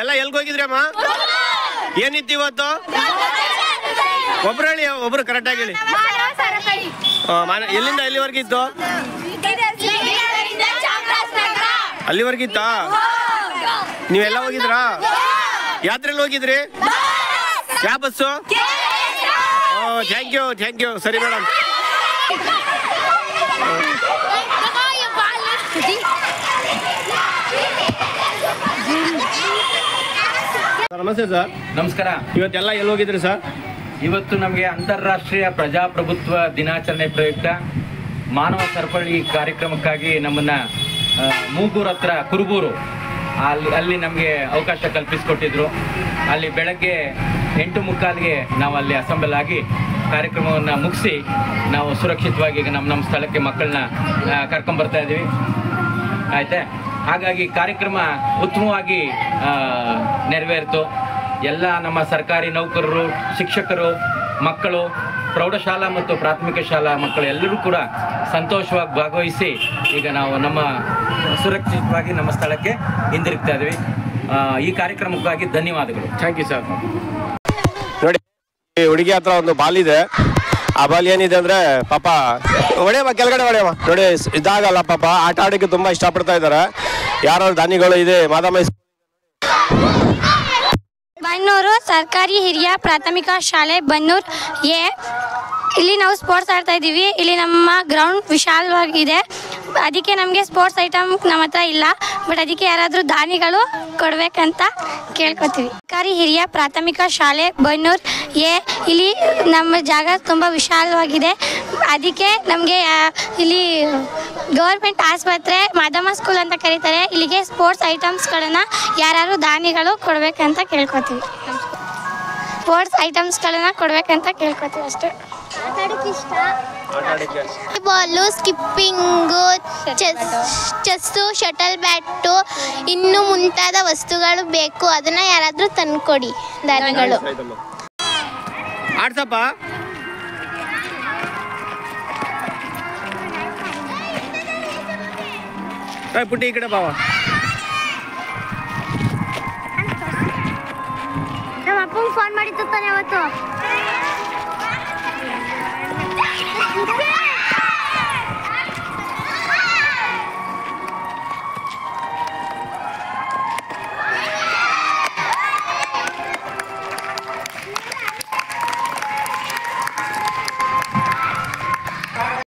ಎಲ್ಲ ಎಲ್ಗೆ ಹೋಗಿದ್ರಿ ಅಮ್ಮ? ಏನಿತ್ತು ಇವತ್ತು? ಒಬ್ರು ಹೇಳಿ, ಒಬ್ರು ಕರೆಕ್ಟಾಗಿ ಹೇಳಿ. ಎಲ್ಲಿಂದ ಎಲ್ಲಿವರೆಗಿತ್ತು? ಅಲ್ಲಿವರೆಗಿತ್ತಾ? ನೀವೆಲ್ಲ ಹೋಗಿದ್ರಾ? ಯಾತ್ರೆಯಲ್ಲಿ ಹೋಗಿದ್ರಿ? ಯಾವ ಬಸ್ಸು? Thank you. ಸರಿ ಮೇಡಮ್. ನಮಸ್ತೆ ಸರ್. ನಮಸ್ಕಾರ. ಇವತ್ತೆಲ್ಲ ಎಲ್ಲಿ ಹೋಗಿದ್ರಿ ಸರ್? ಇವತ್ತು ನಮಗೆ ಅಂತಾರಾಷ್ಟ್ರೀಯ ಪ್ರಜಾಪ್ರಭುತ್ವ ದಿನಾಚರಣೆ ಪ್ರಯುಕ್ತ ಮಾನವ ಸರಪಳಿ ಕಾರ್ಯಕ್ರಮಕ್ಕಾಗಿ ನಮ್ಮನ್ನ ಮೂಗೂರು ಹತ್ರ ಕುರುಬೂರು ಅಲ್ಲಿ ನಮಗೆ ಅವಕಾಶ ಕಲ್ಪಿಸಿಕೊಟ್ಟಿದ್ರು. ಅಲ್ಲಿ ಬೆಳಗ್ಗೆ 8:45ಗೆ ನಾವು ಅಲ್ಲಿ ಅಸೆಂಬಲ್ ಆಗಿ ಕಾರ್ಯಕ್ರಮವನ್ನು ಮುಗಿಸಿ ನಾವು ಸುರಕ್ಷಿತವಾಗಿ ಈಗ ನಮ್ಮ ಸ್ಥಳಕ್ಕೆ ಮಕ್ಕಳನ್ನ ಕರ್ಕೊಂಡ್ಬರ್ತಾ ಇದ್ದೀವಿ. ಆಯ್ತಾ? ಹಾಗಾಗಿ ಕಾರ್ಯಕ್ರಮ ಉತ್ತಮವಾಗಿ ನೆರವೇರಿತು. ಎಲ್ಲ ನಮ್ಮ ಸರ್ಕಾರಿ ನೌಕರರು, ಶಿಕ್ಷಕರು, ಮಕ್ಕಳು, ಪ್ರೌಢಶಾಲಾ ಮತ್ತು ಪ್ರಾಥಮಿಕ ಶಾಲಾ ಮಕ್ಕಳು ಎಲ್ಲರೂ ಕೂಡ ಸಂತೋಷವಾಗಿ ಭಾಗವಹಿಸಿ ಈಗ ನಾವು ನಮ್ಮ ಸುರಕ್ಷಿತವಾಗಿ ನಮ್ಮ ಸ್ಥಳಕ್ಕೆ ಹಿಂದಿರುಗ್ತಾ ಇದ್ದೀವಿ. ಈ ಕಾರ್ಯಕ್ರಮಕ್ಕಾಗಿ ಧನ್ಯವಾದಗಳು. Thank you sir. ನೋಡಿ, ಹುಡುಗಿ ಹತ್ರ ಒಂದು ಬಾಲ್ ಇದೆ. ಆ ಬಾಲ್ ಏನಿದೆ ಅಂದ್ರೆ ಪಾಪ ಹೊಡೆಯಮ್ಮ, ಕೆಳಗಡೆ ಹೊಡೆಯಮ್ಮ. ನೋಡಿ, ಇದಾಗಲ್ಲ ಪಾಪ, ಆಟ ಆಡೋಕ್ಕೆ ತುಂಬಾ ಇಷ್ಟಪಡ್ತಾ ಇದ್ದಾರೆ. ಯಾರು ದಾನಿಗಳು ಇದೆ ಮಾದಾಮೈ ಬನ್ನೂರು ಸರ್ಕಾರಿ ಹಿರಿಯ ಪ್ರಾಥಮಿಕ ಶಾಲೆ ಬನ್ನೂರು ಎ. ಇಲ್ಲಿ ನಾವು ಸ್ಪೋರ್ಟ್ಸ್ ಆಡ್ತಾ ಇದ್ದೀವಿ. ಇಲ್ಲಿ ನಮ್ಮ ಗ್ರೌಂಡ್ ವಿಶಾಲವಾಗಿದೆ. ಅದಕ್ಕೆ ನಮಗೆ ಸ್ಪೋರ್ಟ್ಸ್ ಐಟಮ್ ನಮ್ಮ ಹತ್ರ ಇಲ್ಲ. ಬಟ್ ಅದಕ್ಕೆ ಯಾರಾದರೂ ದಾನಿಗಳು ಕೊಡಬೇಕಂತ ಕೇಳ್ಕೊತೀವಿ. ಸರ್ಕಾರಿ ಹಿರಿಯ ಪ್ರಾಥಮಿಕ ಶಾಲೆ ಬನ್ನೂರು ಎ. ಇಲ್ಲಿ ನಮ್ಮ ಜಾಗ ತುಂಬ ವಿಶಾಲವಾಗಿದೆ. ಅದಕ್ಕೆ ನಮಗೆ ಇಲ್ಲಿ ಗೌರ್ಮೆಂಟ್ ಆಸ್ಪತ್ರೆ ಮಾದಮ್ಮ ಸ್ಕೂಲ್ ಅಂತ ಕರೀತಾರೆ. ಇಲ್ಲಿಗೆ ಸ್ಪೋರ್ಟ್ಸ್ ಐಟಮ್ಸ್ಗಳನ್ನು ಯಾರು ದಾನಿಗಳು ಕೊಡಬೇಕಂತ ಕೇಳ್ಕೊತೀವಿ. ಸ್ಪೋರ್ಟ್ಸ್ ಐಟಮ್ಸ್ಗಳನ್ನು ಕೊಡಬೇಕಂತ ಕೇಳ್ಕೊತೀವಿ ಅಷ್ಟೇ. Ball, skipping, chess, shuttle bat, ಇನ್ನು ಮುಂತಾದ ವಸ್ತುಗಳು ಬೇಕು. ಅದನ್ನ ಯಾರಾದರೂ ತಂದ್ಕೊಡಿ ದಾನಿಗಳು. ಆಡ್ಸಪ್ಪ. ಪುಟ್ಟಿ ಈ ಕಡೆ ಬಾವ. ನಮ್ಮ ಅಪ್ಪಂಗೆ ಫೋನ್ ಮಾಡಿತ್ತು ತಾನೆ ಅವತ್ತು.